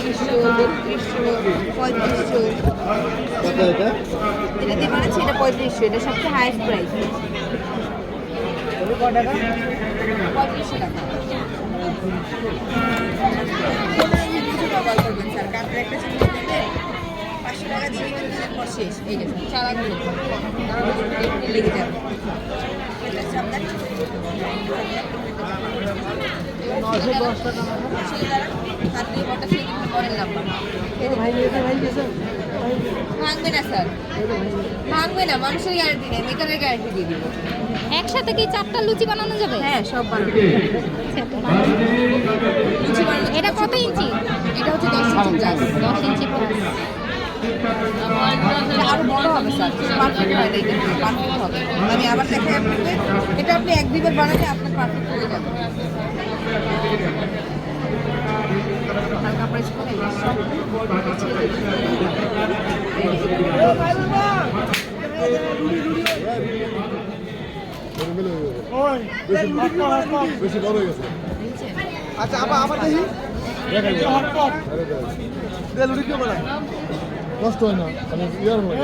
3200, 3200, 3500। কত এটা? এটা দিয়ে বানাচ্ছি, এটা 3500, এটা সবচেয়ে হাইয়েস্ট প্রাইস। কত টাকা? 3500 টাকা। কিছু ডবল করবেন স্যার, কাপড় একটা জিনিস দিলে 500 টাকা দিয়ে দিবেন, পর শেষ। এই যে চারাগুলো লেগে যাবে। এটা হচ্ছে আপনার 910 টাকা। হাত দিয়ে বটা সেই দিন পরের নাম্বার। ভাঙবে না স্যার, ভাঙবে না, মানুষের গ্যারান্টি নেই, মেকারের গ্যারান্টি দিয়ে দিব। একসাথে কি 4টা লুচি বানানো যাবে? হ্যাঁ, সব বানাবো। লুচি বানানো। এটা কত ইঞ্চি? এটা হচ্ছে 10 ইঞ্চি প্লাস। 10 ইঞ্চি প্লাস। এটা আরো বড় হবে স্যার, পারফেক্ট হয় না, এটা পারফেক্ট হবে। আমি আবার দেখাই আপনাকে, এটা আপনি এক বিঘের বানালে আপনার পারফেক্ট হয়ে যাবে। হালকা প্রেস করে সব বেশি বড় হয়ে গেছে। আচ্ছা আবার দেখি রুটি কেউ বানায় কষ্ট হয় না, মানে ইয়ার হয়।